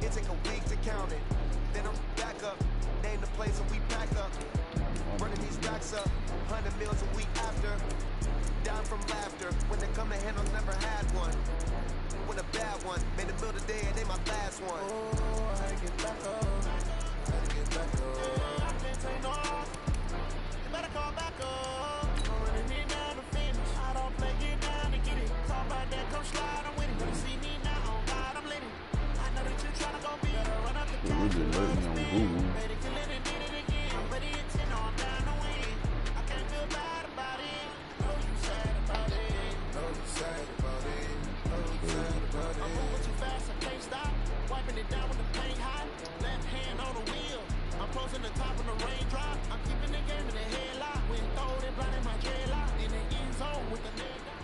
It take a week to count it. Then I'm back up. Name the place and we pack up. Running these racks up. 100 meals a week after. Down from laughter. When they come to handle, never had one. With a bad one. Made a meal today and they my last one. Oh, I get back up. I get back up. I can't take no off. You better call back up. I'm running it down to finish. I don't play, get down to get it. Talk about that, come slide, I'm with it. You see me now, oh God, I'm living. I know that you're trying to go be. Better run up the cash. Really letting me on Google. Better kill it and did it again. But it's in on down to win. I can't feel bad about it. Know you sad about it. Know you sad about it. Know you sad about it. I'm moving too fast, I can't stop. Wiping it down with the paint hot. Left hand on the wheel. I'm closing the top of the raindrop. I'm keeping the game in the headlock. When throwed it, blinding my dreadlock. In the end zone with the leg down.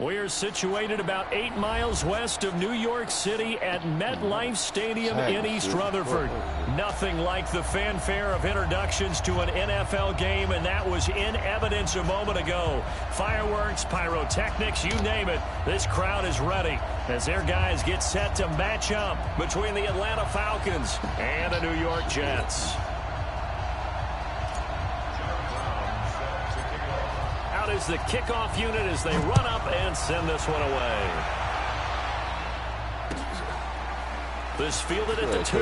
We're situated about 8 miles west of New York City at MetLife Stadium in East Rutherford. Nothing like the fanfare of introductions to an NFL game, and that was in evidence a moment ago. Fireworks, pyrotechnics, you name it. This crowd is ready as their guys get set to match up between the Atlanta Falcons and the New York Jets. Out is the kickoff unit as they run up and send this one away. This fielded at the 2.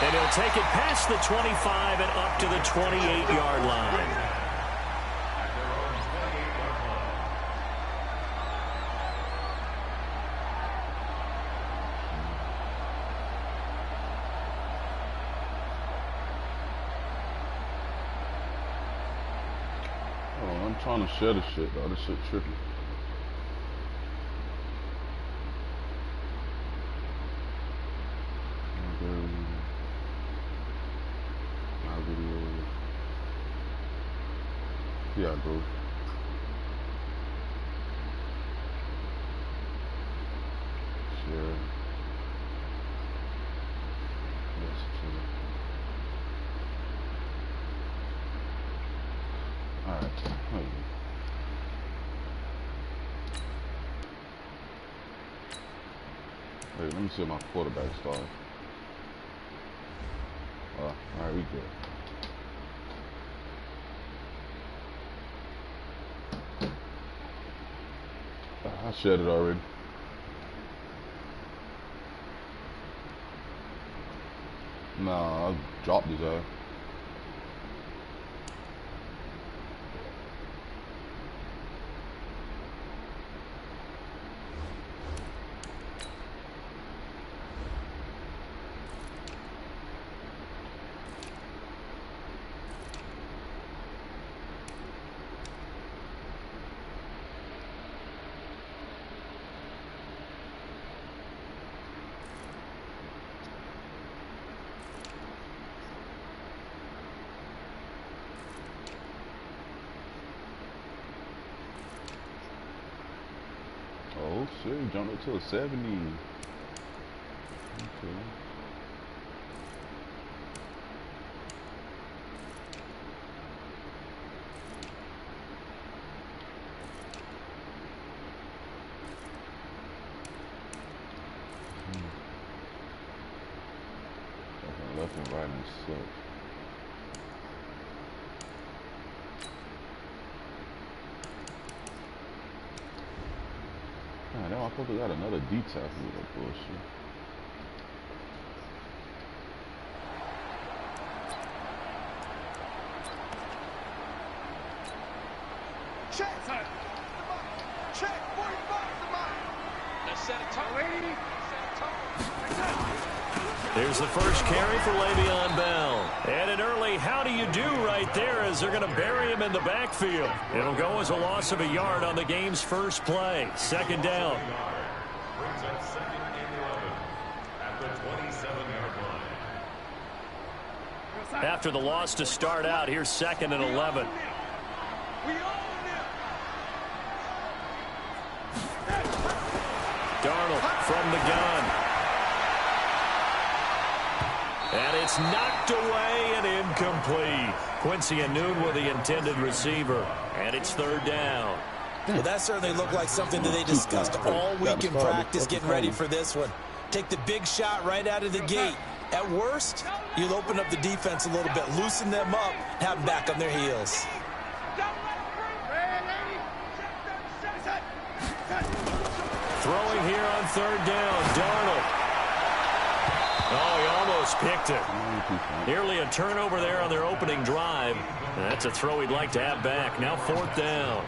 And he'll take it past the 25 and up to the 28-yard line. I'm trying to share the shit, though. This shit tricky. My video. Yeah, bro. Share. Yes, true. Alright. Wait, let me see my quarterback start. Alright, we good. I shared it already. Nah, I dropped his ass. Oh shit, jumped up to a 70. Okay. Left and right and such. Now I thought they got another D tackle with that bullshit. Check! Check! 45 to mine! Let's set a tone. There's the first carry for Le'Veon Bell. And an early how do you do right there as they're going to bury him in the backfield. It'll go as a loss of a yard on the game's first play. Second down. Brings up second and 11 at the 27-yard line. After the loss to start out, here's second and 11. Darnold from the gun. And it's knocked away and incomplete. Quincy Anoon with the intended receiver. And it's third down. Well, that certainly looked like something that they discussed all week in practice, getting ready for this one. Take the big shot right out of the gate. At worst, you'll open up the defense a little bit, loosen them up, have them back on their heels. Throwing here on third down, Darnold. Oh, he almost picked it. Nearly a turnover there on their opening drive. And that's a throw he'd like to have back. Now fourth down.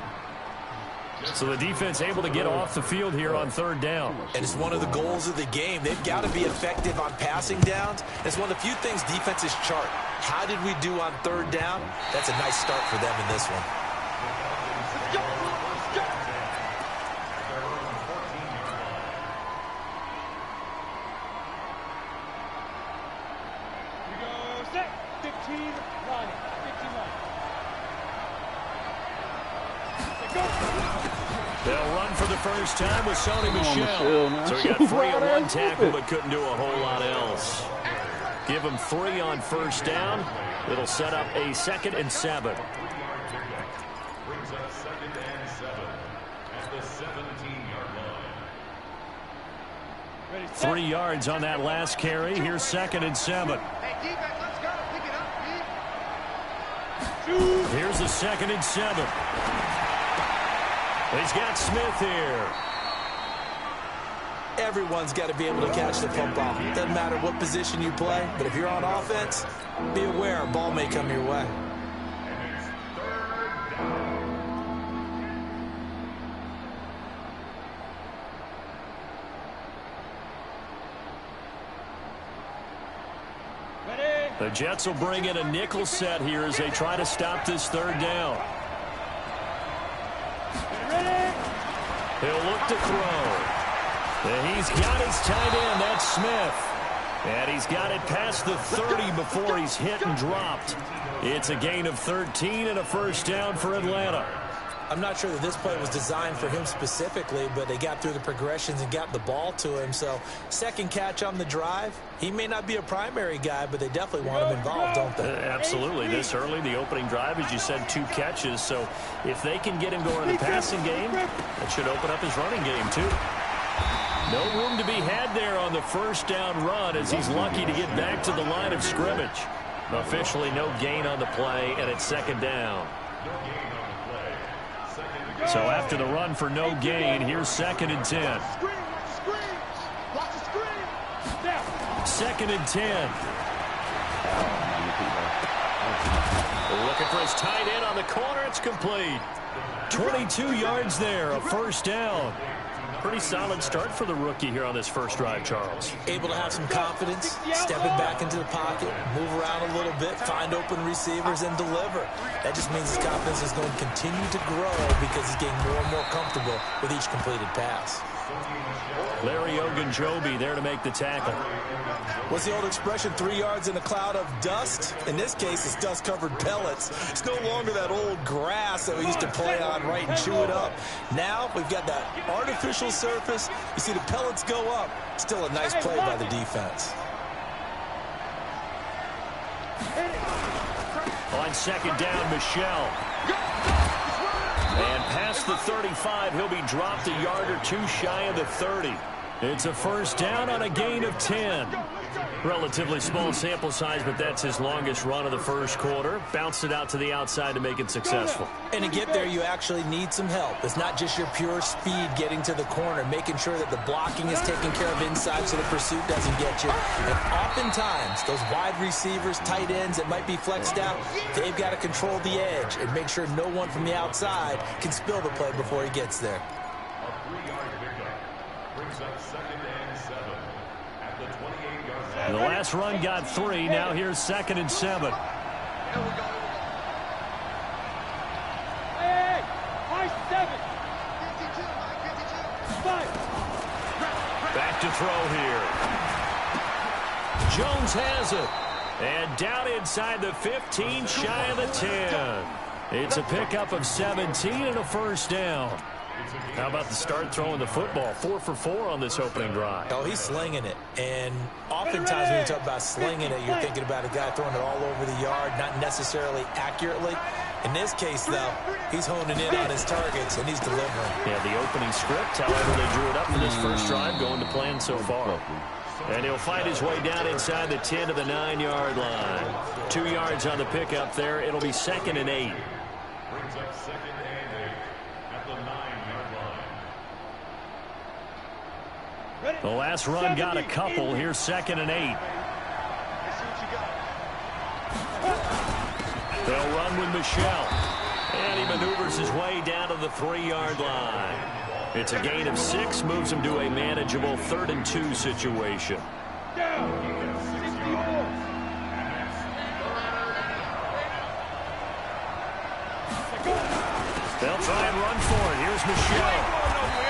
So the defense able to get off the field here on third down. And it's one of the goals of the game. They've got to be effective on passing downs. It's one of the few things defenses chart. How did we do on third down? That's a nice start for them in this one. They'll run for the first time with Sony Michel. So he got free on one tackle but couldn't do a whole lot else. Give him 3 on first down. It'll set up a 2nd and 7. Brings up 2nd and 7 at the 17-yard line. 3 yards on that last carry. Here's 2nd and 7. Here's the 2nd and 7. He's got Smith here. Everyone's got to be able to catch the football. Doesn't matter what position you play, but if you're on offense, be aware a ball may come your way. The Jets will bring in a nickel set here as they try to stop this third down. He'll look to throw. And he's got his tight end. That's Smith. And he's got it past the 30 before he's hit and dropped. It's a gain of 13 and a first down for Atlanta. I'm not sure that this play was designed for him specifically, but they got through the progressions and got the ball to him. So, second catch on the drive. He may not be a primary guy, but they definitely want him involved, don't they? Absolutely. This early, the opening drive, as you said, 2 catches. So, if they can get him going in the passing game, that should open up his running game, too. No room to be had there on the first down run as he's lucky to get back to the line of scrimmage. Officially no gain on the play, and it's 2nd down. So after the run for no gain, here's 2nd and 10. 2nd and 10. Looking for his tight end on the corner. It's complete. 22 yards there, a first down. Pretty solid start for the rookie here on this first drive, Charles. Able to have some confidence, stepping back into the pocket, move around a little bit, find open receivers, and deliver. That just means his confidence is going to continue to grow because he's getting more and more comfortable with each completed pass. Larry Ogunjobi there to make the tackle. What's the old expression, 3 yards in a cloud of dust? In this case, it's dust-covered pellets. It's no longer that old grass that we used to play on, right, and chew it up. Now we've got that artificial surface. You see the pellets go up. Still a nice play by the defense. On 2nd down, Michel. And past the 35, he'll be dropped a yard or 2 shy of the 30. It's a first down on a gain of 10. Relatively small sample size, but that's his longest run of the first quarter. Bounced it out to the outside to make it successful. And to get there, you actually need some help. It's not just your pure speed getting to the corner, making sure that the blocking is taken care of inside so the pursuit doesn't get you. And oftentimes, those wide receivers, tight ends that might be flexed out, they've got to control the edge and make sure no one from the outside can spill the play before he gets there. A 3-yard pickup brings up 2nd and 7 at the 28-yard line. The last run got 3. Now here's 2nd and 7. Back to throw here. Jones has it. And down inside the 15, shy of the 10. It's a pickup of 17 and a first down. How about the start throwing the football? 4 for 4 on this opening drive. Oh, he's slinging it. And oftentimes when you talk about slinging it, you're thinking about a guy throwing it all over the yard, not necessarily accurately. In this case, though, he's honing in on his targets, and he's delivering. Yeah, the opening script, however, they drew it up for this first drive, going to plan so far. And he'll fight his way down inside the 10 to the 9-yard line. 2 yards on the pickup there. It'll be 2nd and 8. Brings up 2nd and 8 at the 9-yard line. The last run got a couple. Here's 2nd and 8. They'll run with Michelle. And he maneuvers his way down to the 3-yard line. It's a gain of 6, moves him to a manageable 3rd and 2 situation. They'll try and run for it. Here's Michelle.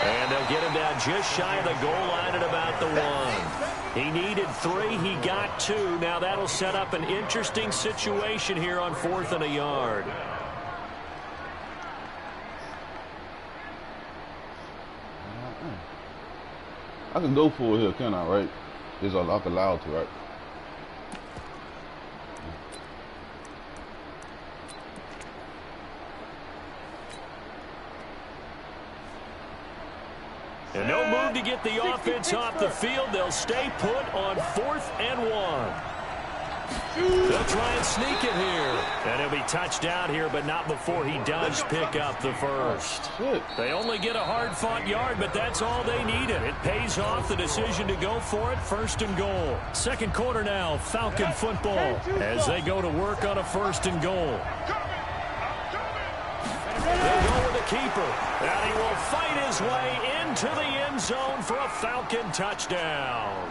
And they'll get him down just shy of the goal line at about the 1. He needed 3. He got 2. Now that'll set up an interesting situation here on 4th and a yard. I can go for it here, can I, right? Is I'm allowed to, right? And no move to get the offense off the field. They'll stay put on 4th and 1. They'll try and sneak it here. And he'll be touched down here, but not before he does pick up the first. They only get a hard-fought yard, but that's all they needed. It pays off the decision to go for it, 1st and goal. 2nd quarter now, Falcon football, as they go to work on a 1st and goal. They'll go with the keeper, and he will fight his way into the end zone for a Falcon touchdown.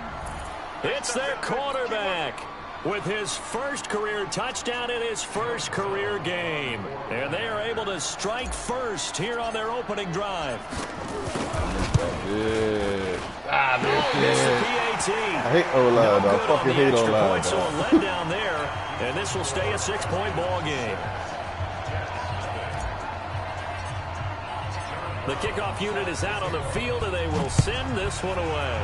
It's their quarterback with his first career touchdown in his first career game. And they are able to strike first here on their opening drive. Missed the PAT. I hate O-line, though. I fucking hate O-line. So a letdown there, and this will stay a 6-point ball game. The kickoff unit is out on the field, and they will send this one away.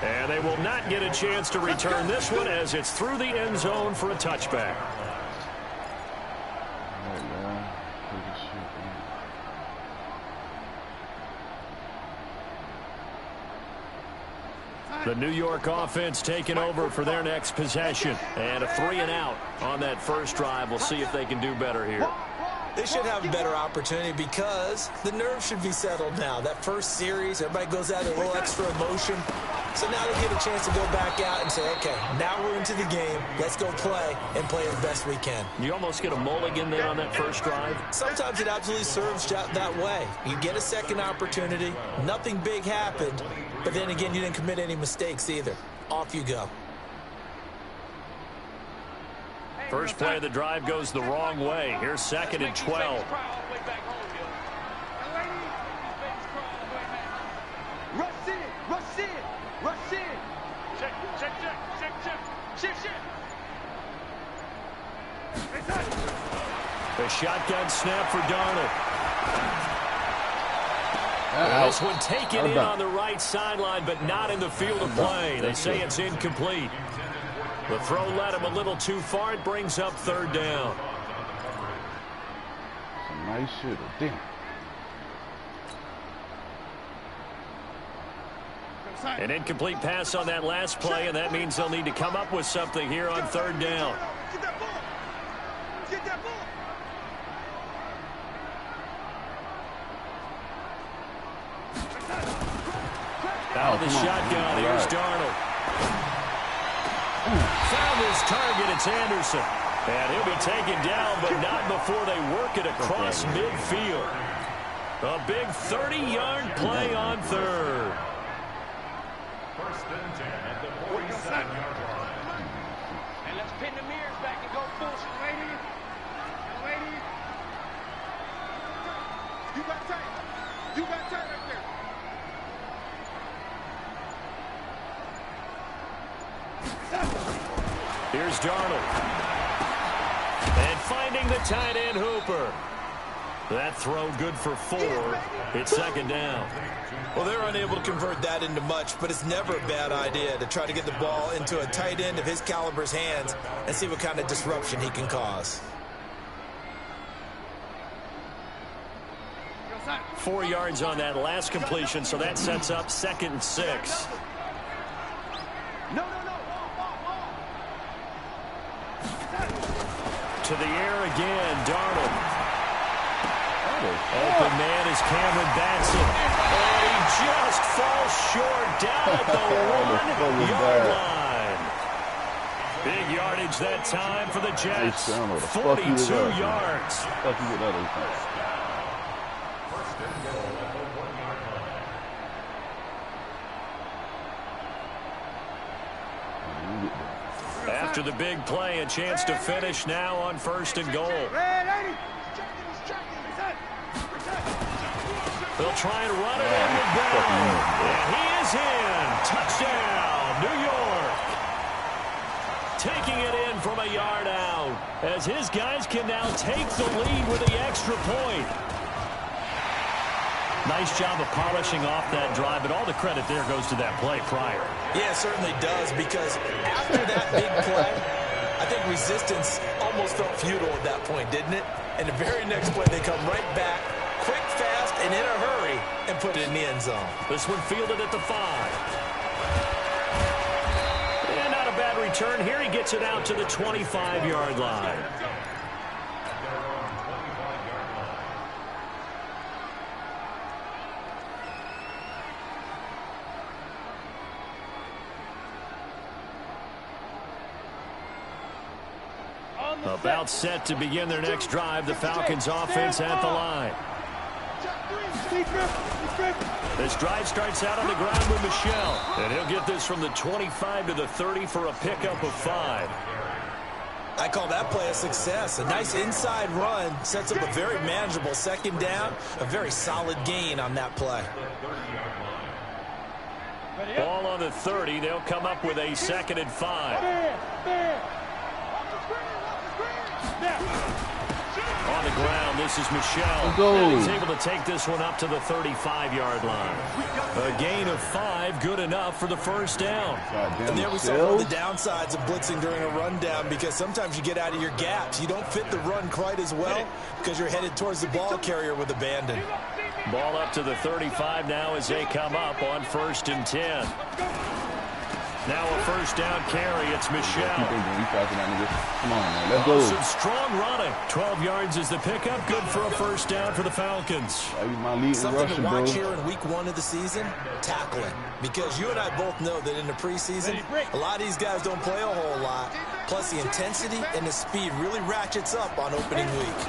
And they will not get a chance to return this one as it's through the end zone for a touchback. The New York offense taking over for their next possession. And a 3-and-out on that first drive. We'll see if they can do better here. They should have a better opportunity because the nerves should be settled now. That first series, everybody goes out with a little extra emotion. So now they get a chance to go back out and say, okay, now we're into the game. Let's go play and play as best we can. You almost get a mulligan there on that first drive. Sometimes it absolutely serves that way. You get a second opportunity. Nothing big happened. But then again, you didn't commit any mistakes either. Off you go. First play of the drive goes the wrong way. Here's 2nd and 12. The shotgun snap for Darnold. This one taken in on the right sideline, but not in the field of play. They say it's incomplete. The throw led him a little too far. It brings up 3rd down. Some nice shit. Damn. An incomplete pass on that last play, and that means they'll need to come up with something here on 3rd down. Get that ball. Get that ball. Out of the shotgun, here's Darnold. Found his target, it's Anderson. And he'll be taken down, but not before they work it across midfield. A big 30-yard play on 3rd. 1st and 10 at the 47-yard line. And let's pin the mirrors back and go full. Lady. You got time. You got time right there. Here's Darnold. And finding the tight end Hooper. That throw good for 4. It's second down. Well, they're unable to convert that into much, but it's never a bad idea to try to get the ball into a tight end of his caliber's hands and see what kind of disruption he can cause. 4 yards on that last completion, so that sets up 2nd and 6. To the air again, Darnold. Open man is Cameron Batson. And he just falls short down at the 1-yard line. Big yardage that time for the Jets. 42 yards. After the big play, a chance to finish now on 1st and goal. They'll try and run it in with Brown. And he is in. Touchdown, New York. Taking it in from a yard out as his guys can now take the lead with the extra point. Nice job of polishing off that drive, but all the credit there goes to that play prior. Yeah, it certainly does, because after that big play, I think resistance almost felt futile at that point, didn't it? And the very next play, they come right back, quick, fast, and in a hurry, and put it in the end zone. This one fielded at the 5. And not a bad return here. He gets it out to the 25-yard line. About set to begin their next drive. The Falcons offense at the line. This drive starts out on the ground with Michel. And he'll get this from the 25 to the 30 for a pickup of 5. I call that play a success. A nice inside run sets up a very manageable 2nd down. A very solid gain on that play. Ball on the 30. They'll come up with a 2nd and 5. On the ground, this is Michel. And he's able to take this one up to the 35-yard line. A gain of 5, good enough for the 1st down. And there we saw one of the downsides of blitzing during a rundown, because sometimes you get out of your gaps. You don't fit the run quite as well because you're headed towards the ball carrier with abandon. Ball up to the 35 now as they come up on 1st and 10. Now a 1st down carry. It's Michel. Come on, man. Let's go. Some strong running. 12 yards is the pickup. Good for a 1st down for the Falcons. Something to watch here in week 1 of the season, tackling. Because you and I both know that in the preseason, a lot of these guys don't play a whole lot. Plus the intensity and the speed really ratchets up on opening week.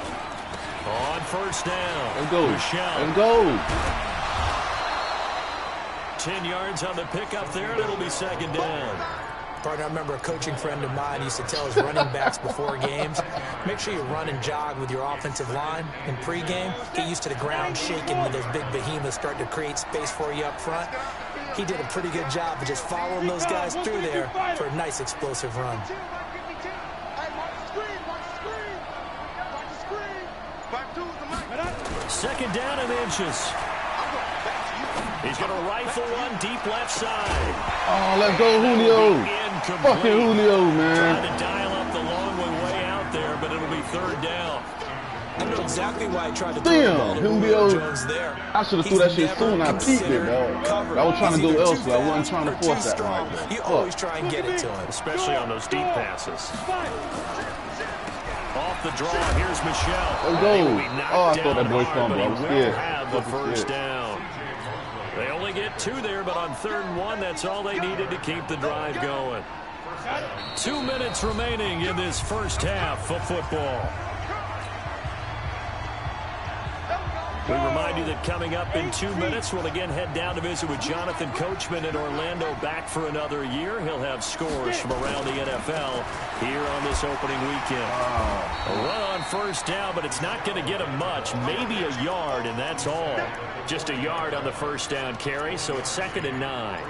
On 1st down. Let's go. Michel. Let's go. 10 yards on the pickup there, and it'll be 2nd down. Partner, I remember a coaching friend of mine used to tell his running backs before games, make sure you run and jog with your offensive line in pregame. Get used to the ground shaking when those big behemoths start to create space for you up front. He did a pretty good job of just following those guys through there for a nice explosive run. 2nd down and inches. He's going to rifle one deep left side. Oh, let's go, Julio. Fucking Julio, man. Trying to dial up the long way out there, but it'll be 3rd down. I know exactly why I tried to throw the ball to Julio Jones there. I should have threw that shit soon. I peeked it, dog. I was trying to go elsewhere. I wasn't trying to force that one. You always try and get it to him. Especially on those deep passes. Off the draw, here's Michel. Let's go. Oh, I thought that boy fumbled. I was scared. Have the 1st down. They only get 2 there, but on 3rd and 1, that's all they needed to keep the drive going. 2 minutes remaining in this 1st half of football. We remind you that coming up in 2 minutes, we'll again head down to visit with Jonathan Coachman in Orlando, back for another year. He'll have scores from around the NFL here on this opening weekend. A run on 1st down, but it's not going to get him much. Maybe a yard, and that's all. Just a yard on the 1st down carry, so it's 2nd and 9.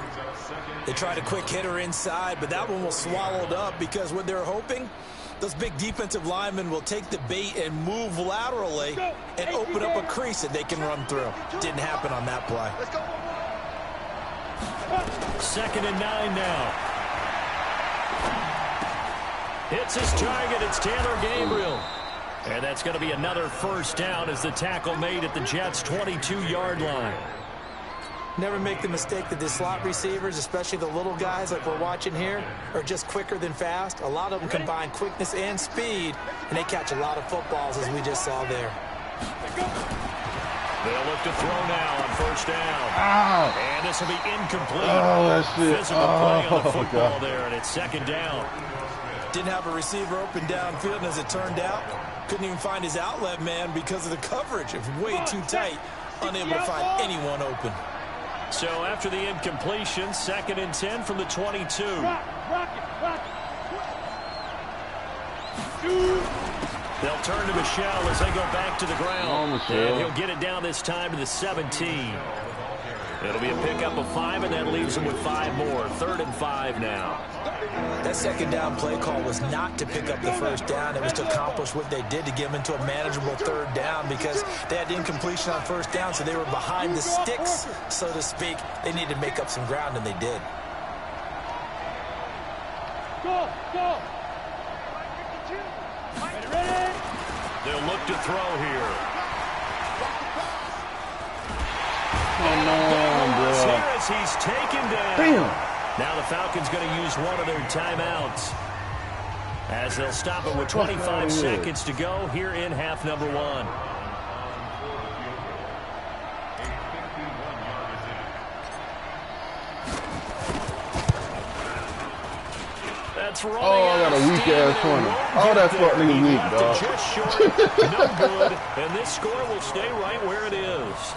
They tried a quick hitter inside, but that one was swallowed up because what they're hoping Those big defensive linemen will take the bait and move laterally and open up a crease that they can run through. Didn't happen on that play. 2nd and 9 now. Hits his target. It's Taylor Gabriel. And that's going to be another first down as the tackle made at the Jets' 22-yard line. Never make the mistake that the slot receivers, especially the little guys like we're watching here, are just quicker than fast. A lot of them combine quickness and speed, and they catch a lot of footballs, as we just saw there. They'll look to throw now on first down. Ow. And this will be incomplete. Oh, that's it. Physical play on the football there, and it's 2nd down. Didn't have a receiver open downfield, and as it turned out, couldn't even find his outlet man because of the coverage. It was way too tight, unable to find anyone open. So after the incompletion, 2nd and 10 from the 22. They'll turn to Michelle as they go back to the ground. And he'll get it down this time to the 17. It'll be a pickup of 5, and that leaves him with 5 more. 3rd and 5 now. That 2nd down play call was not to pick up the first down. It was to accomplish what they did to get them into a manageable 3rd down because they had incompletion on first down, so they were behind the sticks, so to speak. They needed to make up some ground, and they did. Go! Ready? They'll look to throw here. Come on, bro. Here as he's taken down. Damn. Now the Falcons going to use one of their timeouts as they'll stop it with 25 seconds to go here in half number 1. That's running. Oh, I got a weak-ass corner. Oh, that fuck nigga weak, dog. Just short, no good, and this score will stay right where it is.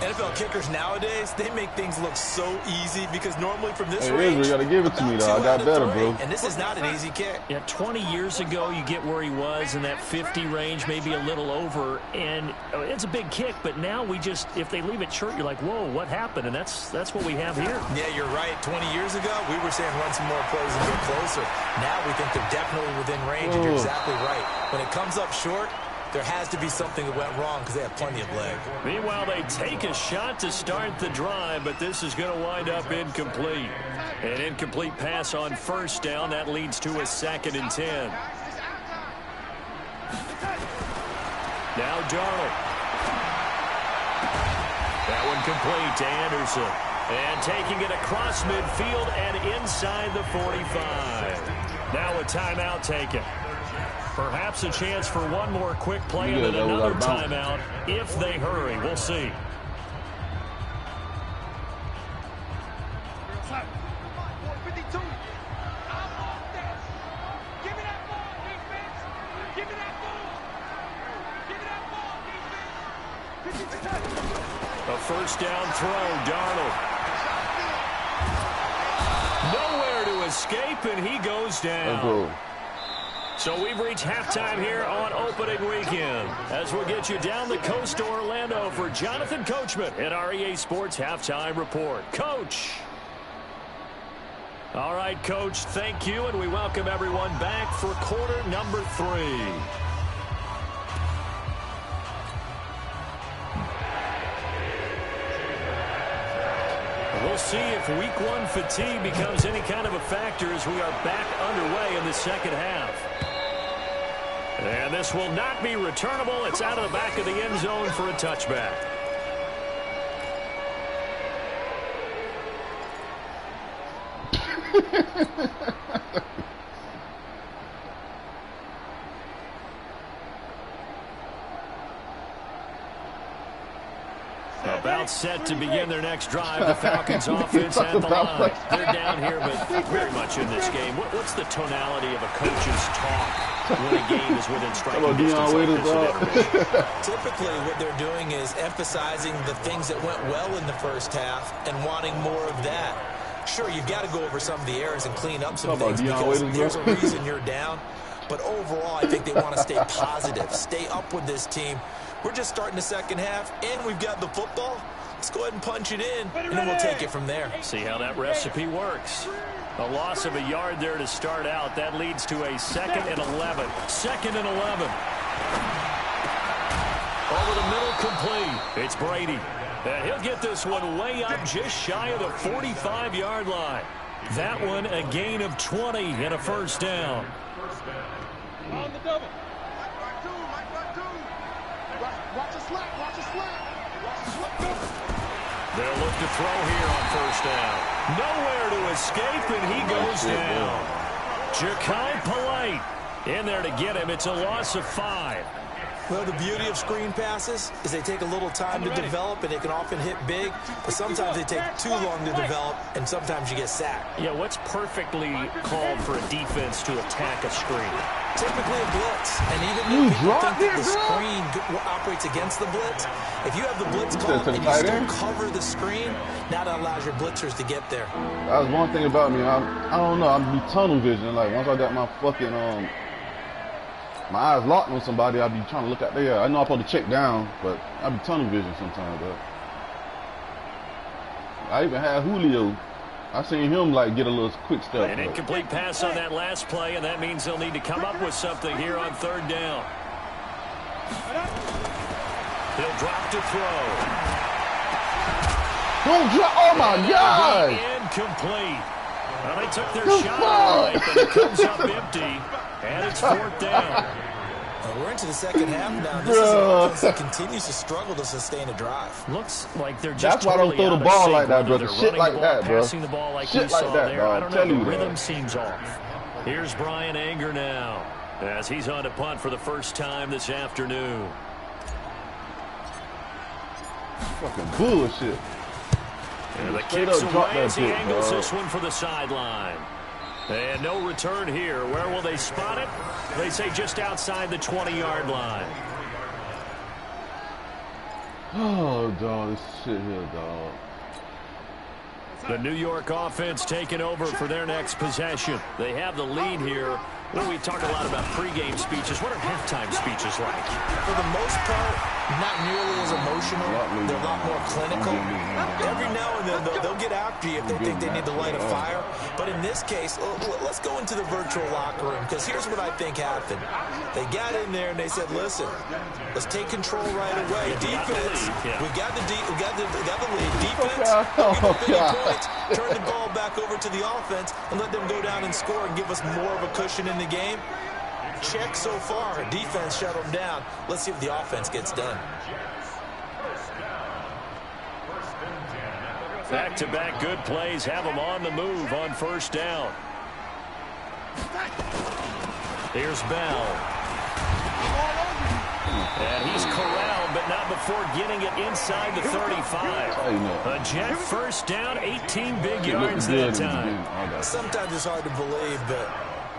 NFL kickers nowadays, they make things look so easy because normally from this Hey, range, Israel, you gotta give it to me, though. I got better, bro. And this is not an easy kick. Yeah, 20 years ago, you get where he was in that 50 range, maybe a little over, and it's a big kick, but now we just, if they leave it short, you're like, whoa, what happened? And that's what we have here. Yeah, you're right. 20 years ago, we were saying run some more plays and get closer. Now we think they're definitely within range, and you're exactly right. When it comes up short, there has to be something that went wrong because they have plenty of leg. Meanwhile, they take a shot to start the drive, but this is going to wind up incomplete. An incomplete pass on first down. That leads to a 2nd and 10. Now Darnold. That one complete to Anderson. And taking it across midfield and inside the 45. Now a timeout taken. Perhaps a chance for one more quick play and then another timeout if they hurry. We'll see. A first down throw, Darnold. Nowhere to escape, and he goes down. So we've reached halftime here on opening weekend as we'll get you down the coast to Orlando for Jonathan Coachman at our EA Sports Halftime Report. Coach. All right, Coach, thank you, and we welcome everyone back for quarter number 3. We'll see if week 1 fatigue becomes any kind of a factor as we are back underway in the second half. And this will not be returnable. It's out of the back of the end zone for a touchback. About set to begin their next drive. The Falcons offense at the line. They're down here, but very much in this game. What's the tonality of a coach's talk when a game is within striking distance like this? Typically, what they're doing is emphasizing the things that went well in the first half and wanting more of that. Sure, you've got to go over some of the errors and clean up some things because there's a reason you're down. But overall, I think they want to stay positive, stay up with this team. We're just starting the second half, and we've got the football. Let's go ahead and punch it in, and then we'll take it from there. See how that recipe works. A loss of a yard there to start out. That leads to a 2nd and 11. 2nd and 11. Over the middle, complete. It's Brady. And he'll get this one way up just shy of the 45-yard line. That one a gain of 20 and a first down. On the double. Watch a slap. They'll look to throw here on first down. Nowhere to escape, and he goes down. Ja'Kai Polite in there to get him. It's a loss of 5. Well, the beauty of screen passes is they take a little time to develop, and they can often hit big, but sometimes they take too long to develop, and sometimes you get sacked. Yeah, what's perfectly called for a defense to attack a screen? Typically a blitz, and even though people think that the screen operates against the blitz, if you have the blitz called and you still cover the screen, now that allows your blitzers to get there. That was one thing about me. I don't know. I'm be tunnel vision. Like once I got my fucking my eyes locked on somebody, I'll be trying to look at there. I know I'm supposed to check down, but I be tunnel vision sometimes, though. I even had Julio. I seen him like get a little quick step. An incomplete pass on that last play, and that means they'll need to come up with something here on 3rd down. He'll drop to throw. Don't drop! Oh my God! Incomplete. Well, they took their shot all right, but it comes up empty. And it's 4th down. We're into the second half now. This is an offense that continues to struggle to sustain a drive. Looks like they're just That's why I don't throw the ball like that, brother. Shit like that, bro. Passing the ball like Shit like that, bro. I don't Tell know, you the rhythm that. seems off. Here's Brian Anger now as he's on to punt for the first time this afternoon. Fucking bullshit. And the kicks away as he angles this one for the sideline. And no return here. Where will they spot it? They say just outside the 20-yard line. Oh, dog, this shit here, dog. The New York offense taking over for their next possession. They have the lead here. Well, we talk a lot about pregame speeches. What are halftime speeches like? For the most part, not nearly as emotional. They're a lot more clinical. Every now and then, they'll get after you if they think they need to light a fire. But in this case, let's go into the virtual locker room, because here's what I think happened. They got in there and they said, listen, let's take control right away. Defense, we got the lead. Defense, points, turn the ball back over to the offense and let them go down and score and give us more of a cushion in the game. Check so far. Defense shut them down. Let's see if the offense gets done. Back-to-back good plays have them on the move on first down. Here's Bell. And he's corralled, but not before getting it inside the 35. A Jet first down, 18 big yards that time. Sometimes it's hard to believe, but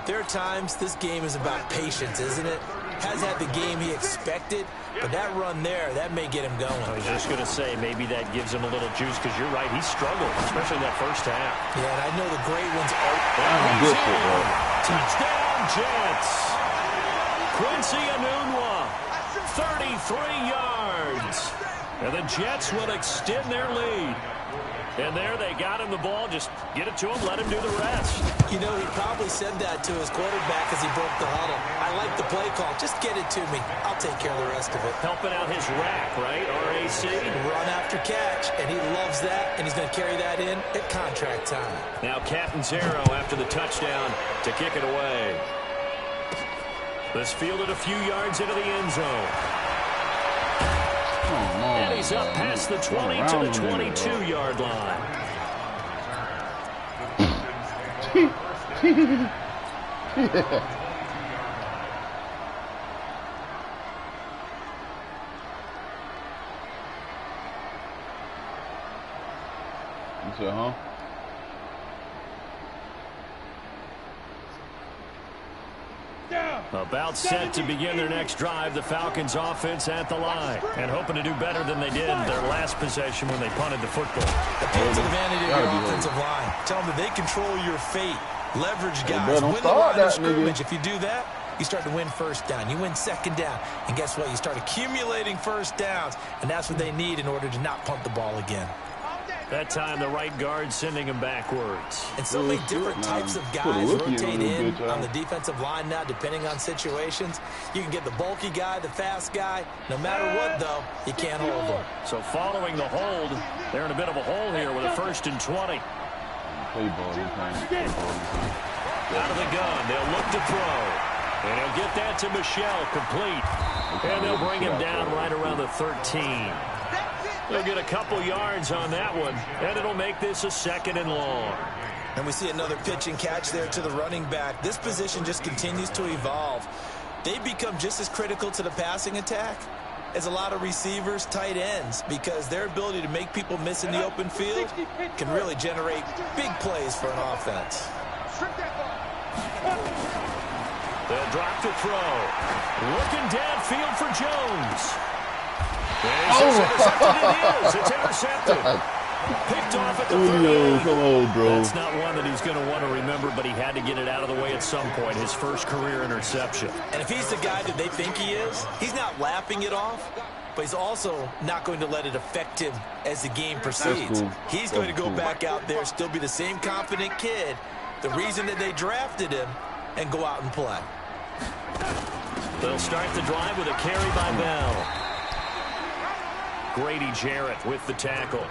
there are times this game is about patience, isn't it? Has had the game he expected, but that run there, that may get him going. I was just going to say, maybe that gives him a little juice, because you're right, he struggled, especially that first half. Yeah, and I know the great ones are... Touchdown, Jets. Quincy Enunwa, 33 yards. And the Jets will extend their lead. And there they got him the ball. Just get it to him, let him do the rest. You know, he probably said that to his quarterback as he broke the huddle. I like the play call. Just get it to me. I'll take care of the rest of it. Helping out his rack, right? RAC. Run after catch, and he loves that, and he's going to carry that in at contract time. Now Catanzaro after the touchdown to kick it away. This fielded a few yards into the end zone. And he's up past the 20 to the 22-yard line. You said, huh? About set to begin their next drive, the Falcons offense at the line, and hoping to do better than they did their last possession when they punted the football. Appeal to the vanity of your offensive line. Tell them that they control your fate. Leverage guys. Win the line of scrimmage. If you do that, you start to win first down. You win second down. And guess what? You start accumulating first downs. And that's what they need in order to not punt the ball again. That time the right guard sending him backwards. And so many different types of guys rotate in on the defensive line now, depending on situations. You can get the bulky guy, the fast guy. No matter what, though, you can't hold them. So following the hold, they're in a bit of a hole here with a 1st and 20. Out of the gun, they'll look to throw. And he'll get that to Michelle, complete. And they'll bring him down right around the 13. They'll get a couple yards on that one, and it'll make this a 2nd and long. And we see another pitch and catch there to the running back. This position just continues to evolve. They become just as critical to the passing attack as a lot of receivers, tight ends, because their ability to make people miss in the open field can really generate big plays for an offense. They'll drop to throw. Looking downfield for Jones. It's intercepted. Picked off at the 30. Come on, bro. That's not one that he's going to want to remember, but he had to get it out of the way at some point. His first career interception. And if he's the guy that they think he is, he's not laughing it off, but he's also not going to let it affect him as the game proceeds. Cool. He's going to go back out there, still be the same confident kid, the reason that they drafted him, and go out and play. They'll start the drive with a carry by Bell. Grady Jarrett with the tackle.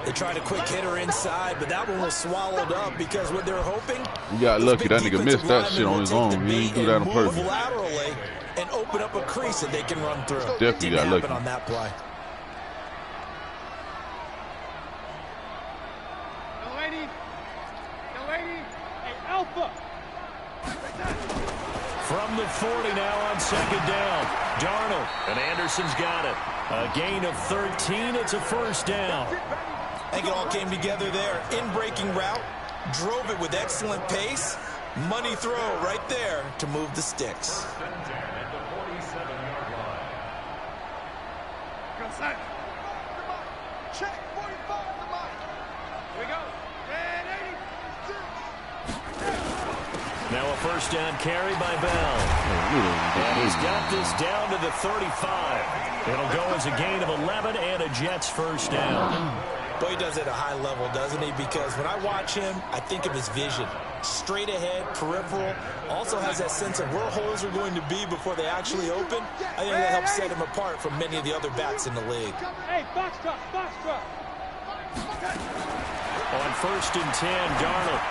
They tried a quick hitter inside, but that one was swallowed up because what they're hoping. You got lucky. That nigga missed that shit on his own. He didn't do that on purpose. Laterally and open up a crease that they can run through. Definitely got lucky on that play. Alpha. From the 40 now on 2nd down. Darnold, and Anderson's got it. A gain of 13. It's a 1st down. I think it all came together there. In-breaking route, drove it with excellent pace. Money throw right there to move the sticks. Check 45 the mic. Here we go. Red 80. Now a 1st down carry by Bell. And he's got this down to the 35. It'll go as a gain of 11 and a Jets 1st down. Boy, he does it at a high level, doesn't he? Because when I watch him, I think of his vision. Straight ahead, peripheral. Also has that sense of where holes are going to be before they actually open. I think that helps set him apart from many of the other backs in the league. Hey, box truck, box truck. On 1st and 10, Darnold.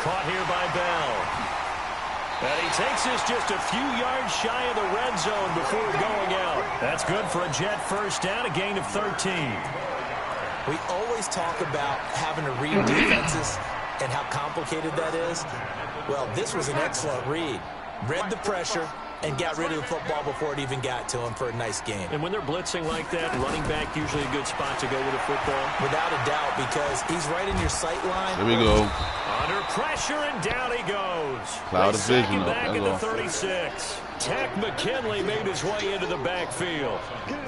Caught here by Bell. And he takes this just a few yards shy of the red zone before going out. That's good for a Jet 1st down, a gain of 13. We always talk about having to read defenses and how complicated that is. Well, this was an excellent read. Read the pressure and got rid of the football before it even got to him for a nice game. And when they're blitzing like that, running back usually a good spot to go with a football. Without a doubt, because he's right in your sight line. There we go. Under pressure, and down he goes. Cloud of vision. Back at the 36. Tech McKinley made his way into the backfield.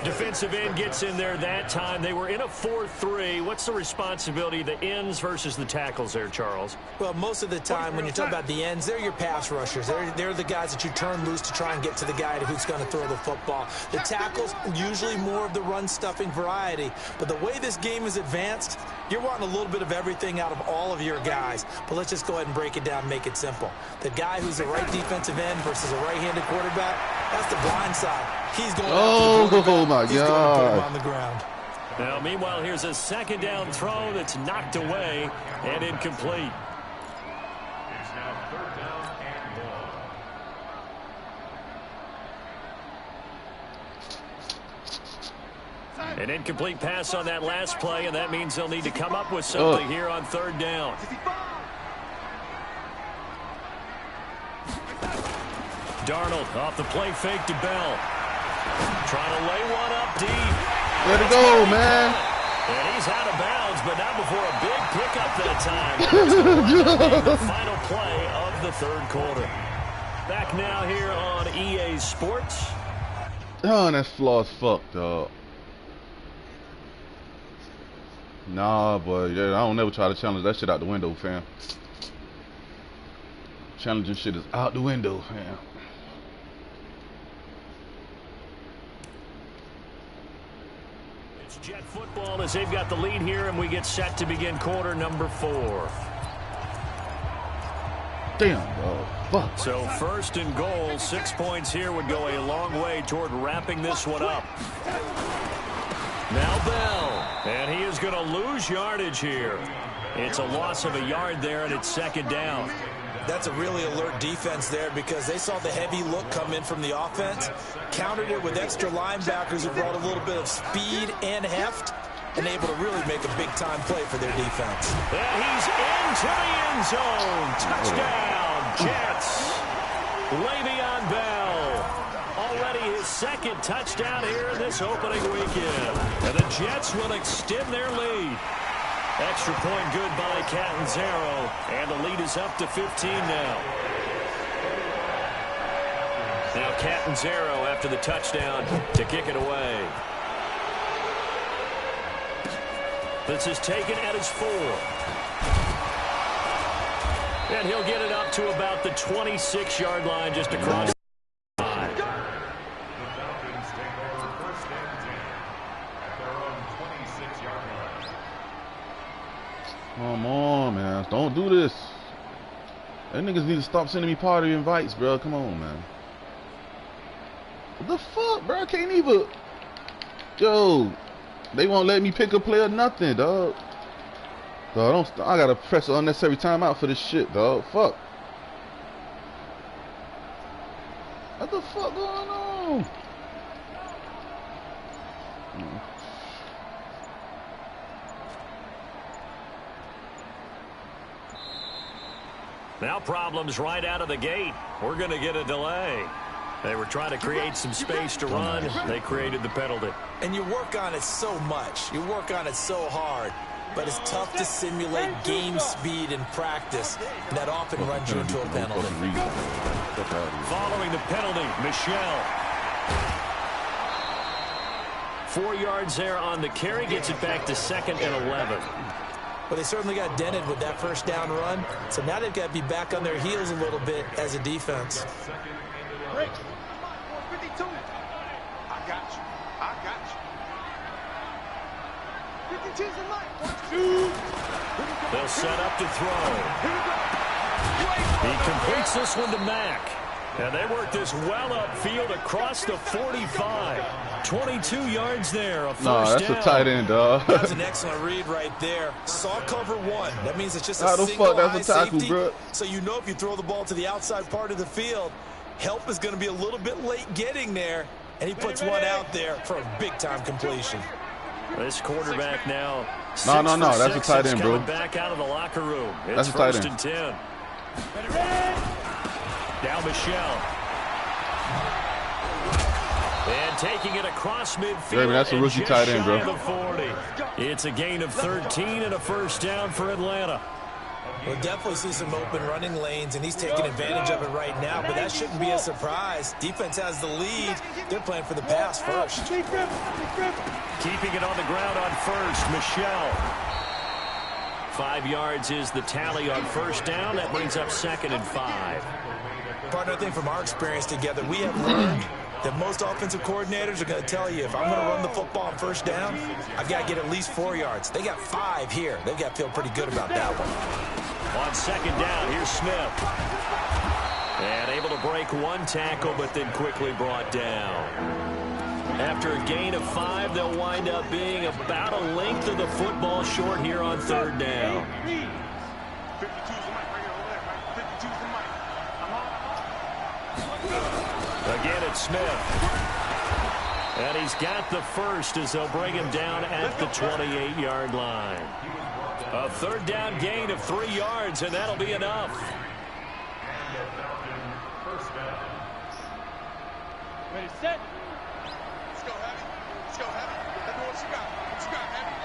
Defensive end gets in there that time. They were in a 4-3. What's the responsibility of the ends versus the tackles there, Charles? Well, most of the time when you talk about the ends, they're your pass rushers. They're the guys that you turn loose to try and get to the guy who's going to throw the football. The tackles, usually more of the run-stuffing variety. But the way this game is advanced, you're wanting a little bit of everything out of all of your guys. But let's just go ahead and break it down and make it simple. The guy who's the right defensive end versus a right-handed quarterback, that's the blind side. He's going oh my He's going to put him God. on the ground. Now, meanwhile, here's a 2nd down throw that's knocked away and incomplete. It's now 3rd down and 1. An incomplete pass on that last play, and that means they'll need to come up with something here on 3rd down. Darnold off the play fake to Bell. Trying to lay one up deep. Let it go, man. And he's out of bounds, but not before a big pickup that time. The final play of the 3rd quarter. Back now here on EA Sports. Oh, that flaw's fucked up. Nah, boy, yeah, I don't never try to challenge that shit out the window, fam. Challenging shit is out the window, fam. It's Jet football as they've got the lead here, and we get set to begin quarter number 4. Damn, bro. Fuck. So first and goal, 6 points here would go a long way toward wrapping this one up. Now Bell, and he is going to lose yardage here. It's a loss of a yard there, and it's second down. That's a really alert defense there because they saw the heavy look come in from the offense, countered it with extra linebackers who brought a little bit of speed and heft, and able to really make a big-time play for their defense. And he's into the end zone. Touchdown, Jets. Le'Veon Bell. Already his second touchdown here in this opening weekend. And the Jets will extend their lead. Extra point good by Catanzaro. And the lead is up to 15 now. Now Catanzaro after the touchdown to kick it away. This is taken at his 4. And he'll get it up to about the 26-yard line just across the line. The Falcons take over first and 10 at their own 26-yard line. Come on, man. Don't do this. That niggas need to stop sending me party invites, bro. Come on, man. What the fuck, bro? I can't even. Yo. They won't let me pick a play or nothing, dog. Dog, I gotta press an unnecessary timeout for this shit, dog. Fuck. What the fuck going on? Now problems right out of the gate. We're going to get a delay. They were trying to create some space to run. They created the penalty. And you work on it so much. You work on it so hard. But it's tough to simulate game speed in practice. And that often runs you into a penalty. Following the penalty, Michelle. 4 yards there on the carry. Gets it back to 2nd and 11. But they certainly got dented with that first down run. So now they've got to be back on their heels a little bit as a defense. Break. 52. I got you. I got you. 52's the line. 1, 2. They'll set up to throw. He completes this one to Mack. And they work this well upfield across the 45. 22 yards there. A first that's down. a tight end, dog. That's an excellent read right there. Saw cover 1. That means it's just a single fuck high that's a tackle, safety. bro. So you know if you throw the ball to the outside part of the field, help is going to be a little bit late getting there. And he puts one out there for a big-time completion. This quarterback now. No. That's a tight end, bro. Back out of the locker room. That's It's a tight first end. and 10. Now Michelle. And taking it across midfield. That's a rookie tight end, bro. The 40. It's a gain of 13 and a first down for Atlanta. We'll definitely see some open running lanes, and he's taking advantage of it right now, but that shouldn't be a surprise. Defense has the lead. They're playing for the pass first. Keeping it on the ground on first, Michelle. 5 yards is the tally on first down. That brings up 2nd and 5. Partner, I think from our experience together, we have learned that most offensive coordinators are going to tell you, if I'm going to run the football on first down, I've got to get at least 4 yards. They got 5 here. They've got to feel pretty good about that one. On second down, here's Smith. And able to break one tackle, but then quickly brought down. After a gain of 5, they'll wind up being about a length of the football short here on third down. 52's the mic right here on the left, right? 52's the mic. Again, it's Smith. And he's got the first as they'll bring him down at the 28-yard line. A third down gain of 3 yards, and that'll be enough. Ready, set. Let's go, Heavy. Let's go, Heavy. Let me know what you got. What you got, Heavy?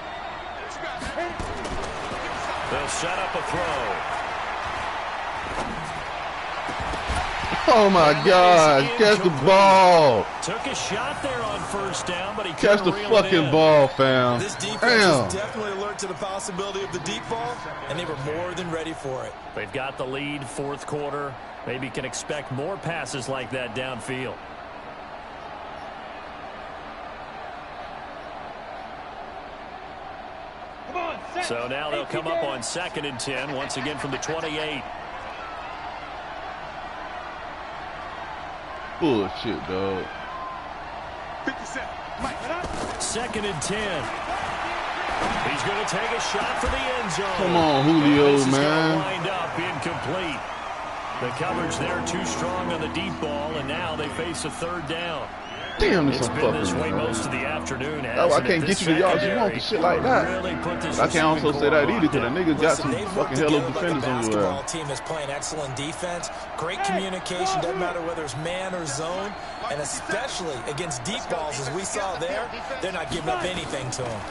What you got, Heavy? They'll set up a throw. Oh my God! Catch the ball. Took a shot there on first down, but he Catch the couldn't reel it fucking in. ball, fam. This defense Damn. is definitely alert to the possibility of the deep ball, and they were more than ready for it. They've got the lead, fourth quarter. Maybe can expect more passes like that downfield. So now they'll come up on 2nd and 10, once again from the 28. Bullshit, dog. 2nd and 10. He's going to take a shot for the end zone. Come on, Julio, this is man. going to wind up incomplete. The coverage there too strong on the deep ball, and now they face a 3rd down. Damn, this It's is been this fucking way man. most of the afternoon. That's why I can't get you the yards you want for shit like that. Really put this I can't also say that either because the niggas got Listen, some they've fucking worked hell of together defenders like a on your basketball ass. team is playing excellent defense, great communication, doesn't matter whether it's man or zone, and especially against deep balls as we saw there, they're not giving up anything to them.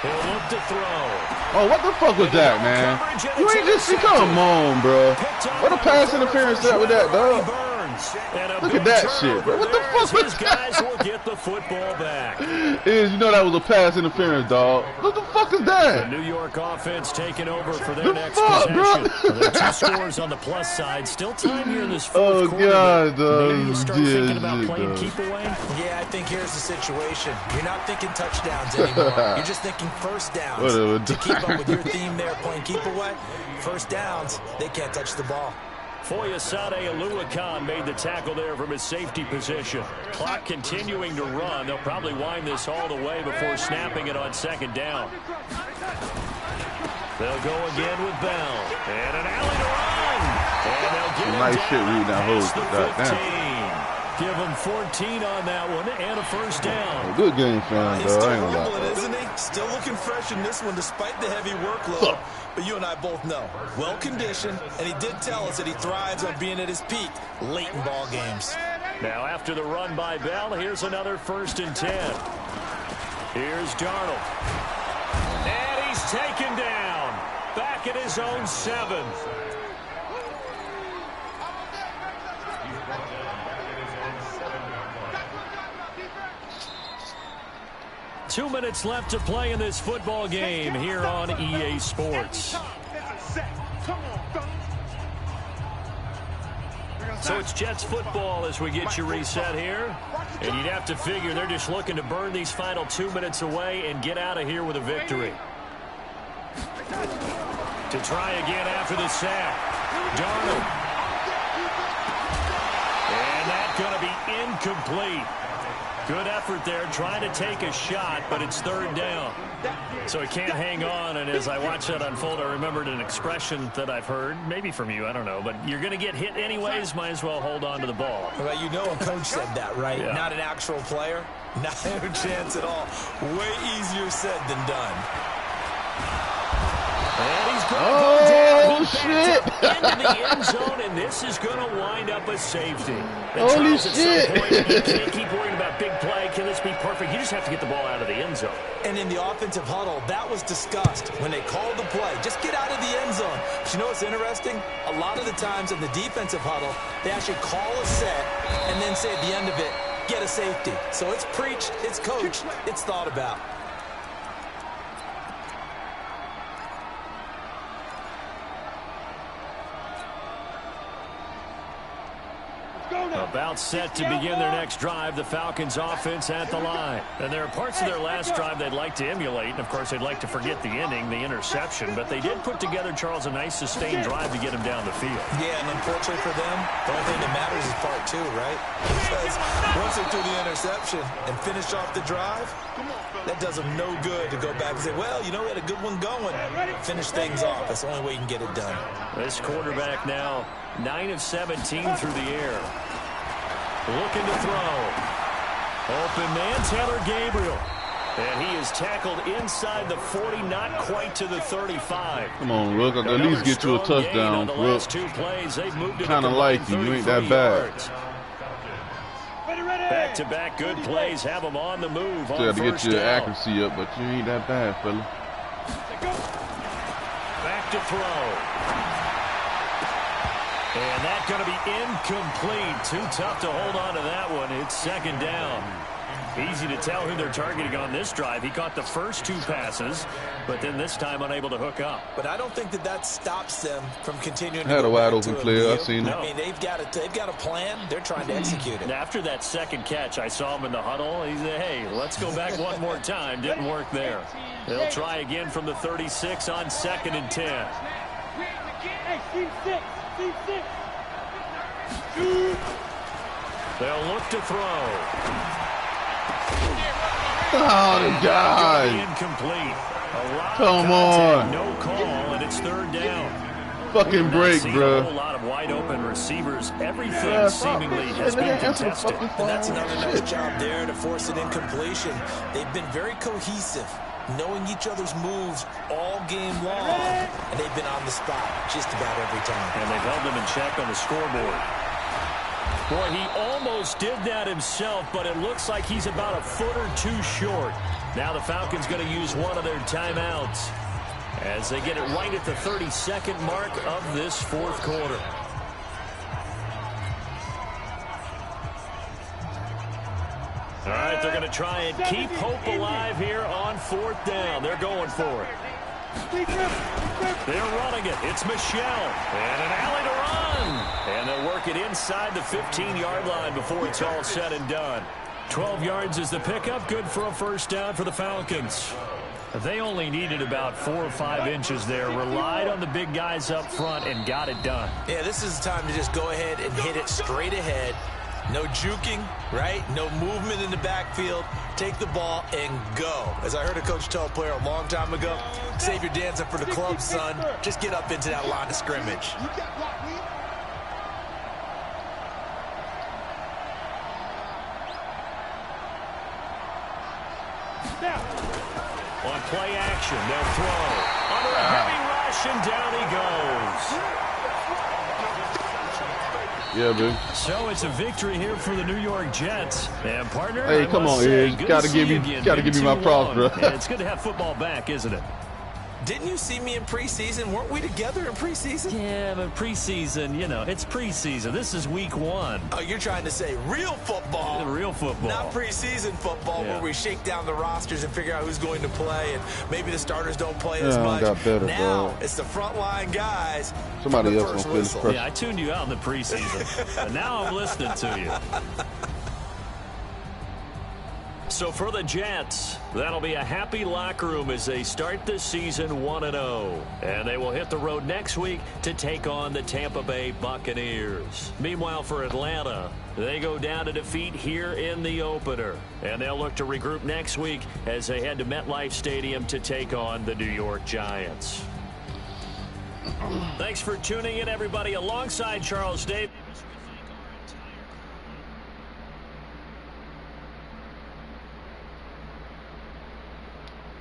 He'll look to throw. Oh, what the fuck was that, man? You ain't just see, come on, bro. What a pass interference that with that, dog. Look at that shit, bro. What the fuck was His guys will get the football back. Is you know that was a pass interference, dog. What the fuck is The that? New York offense taking over for their The next fuck, possession. bro? There are 2 scores on the plus side. Still time here in this 4th Oh, quarter. God, but maybe dog. you start Yeah, thinking about shit, playing dog. keep away. Yeah, I think here's the situation. You're not thinking touchdowns anymore. You're just thinking first downs. Whatever. To keep up with your theme there, playing keep away, first downs, they can't touch the ball. Foyesade Aluakan made the tackle there from his safety position. Clock continuing to run. They'll probably wind this all the way before snapping it on 2nd down. They'll go again with Bell. And an alley to run. And they'll get him Nice down shit reading that hole. past the Goddamn. 15. Give him 14 on that one and a first down. Good game, fam, He's dog. I still ain't gonna lie. rumbling, isn't he? Still looking fresh in this one despite the heavy workload. But you and I both know, well-conditioned, and he did tell us that he thrives on being at his peak late in ball games. Now after the run by Bell, here's another 1st and 10. Here's Darnold. And he's taken down. Back at his own 7. 2 minutes left to play in this football game here on EA Sports. So it's Jets football as we get you reset here. And you'd have to figure they're just looking to burn these final 2 minutes away and get out of here with a victory. To try again after the sack. Darnold. And that's going to be incomplete. Good effort there, trying to take a shot, but it's 3rd down. So he can't hang on, and as I watch that unfold, I remembered an expression that I've heard, maybe from you, I don't know, but you're going to get hit anyways, might as well hold on to the ball. Well, you know a coach said that, right? Yeah. Not an actual player. Not a chance at all. Way easier said than done. And he's going to go down. He shit. backed up into the end zone, and this is going to wind up a safety. And Holy Charles, at shit. some point, you can't keep worrying about big play. Can this be perfect? You just have to get the ball out of the end zone. And in the offensive huddle, that was discussed when they called the play. Just get out of the end zone. But you know what's interesting? A lot of the times in the defensive huddle, they actually call a set and then say at the end of it, get a safety. So it's preached, it's coached, it's thought about. About set to begin their next drive, the Falcons offense at the line. And there are parts of their last drive they'd like to emulate. And, of course, they'd like to forget the ending, the interception. But they did put together, Charles, a nice sustained drive to get him down the field. Yeah, and unfortunately for them, the only thing that matters is part 2, right? Because once they threw the interception and finished off the drive, that does them no good to go back and say, well, you know, we had a good one going. Finish things off. That's the only way you can get it done. This quarterback now 9 of 17 through the air. Looking to throw. Open man, Taylor Gabriel. And he is tackled inside the 40, not quite to the 35. Come on, Rook. I can at least get you a touchdown, on the Rook. last 2 plays. They've moved it Kinda like you. You ain't that bad. Back-to-back good plays have them on the move. Still have to get first your down. accuracy up, but you ain't that bad, fella. Back to throw. And that's going to be incomplete. Too tough to hold on to that one. It's 2nd down. Easy to tell who they're targeting on this drive. He caught the first 2 passes, but then this time unable to hook up. But I don't think that stops them from continuing. Had a wide open player. I seen it. I mean, they've got a plan. They're trying to execute it. And after that second catch, I saw him in the huddle. He said, hey, let's go back one more time. Didn't work there. They'll try again from the 36 on 2nd and 10. Hey, team 6. Team 6. They'll look to throw. Oh, God. Incomplete. Come on. No call, and it's 3rd down. Fucking break, bro. A whole lot of wide open receivers. Everything seemingly has been contested. And that's another nice job there to force an incompletion. They've been very cohesive, knowing each other's moves all game long, and they've been on the spot just about every time. And they've held them in check on the scoreboard. Boy, he almost did that himself, but it looks like he's about a foot or 2 short. Now the Falcons going to use one of their timeouts as they get it right at the 32nd mark of this 4th quarter. All right, they're going to try and keep hope alive here on 4th down. They're going for it. They're running it. It's Michelle. And an alley to run. And they'll work it inside the 15-yard line before it's all said and done. 12 yards is the pickup. Good for a 1st down for the Falcons. They only needed about 4 or 5 inches there. Relied on the big guys up front and got it done. Yeah, this is the time to just go ahead and hit it straight ahead. No juking, right? No movement in the backfield. Take the ball and go. As I heard a coach tell a player a long time ago, save your dancing for the club, son. Just get up into that line of scrimmage. On play action, they'll throw. Under a heavy rush, and down he goes. Yeah, dude. So it's a victory here for the New York Jets. And partner, Hey, come on, Ed. Gotta give me my props, bro. Yeah, it's good to have football back, isn't it? Didn't you see me in preseason? Weren't we together in preseason? Yeah, but preseason, you know, it's preseason. This is week 1. Oh, you're trying to say real football. Real football. Not preseason football where we shake down the rosters and figure out who's going to play, and maybe the starters don't play as much. Got better, now, bro. it's the frontline guys. Somebody else gonna feel this pressure. Yeah, I tuned you out in the preseason. But now I'm listening to you. So for the Jets, that'll be a happy locker room as they start the season 1-0. And they will hit the road next week to take on the Tampa Bay Buccaneers. Meanwhile, for Atlanta, they go down to defeat here in the opener. And they'll look to regroup next week as they head to MetLife Stadium to take on the New York Giants. Thanks for tuning in, everybody. Alongside Charles Davis.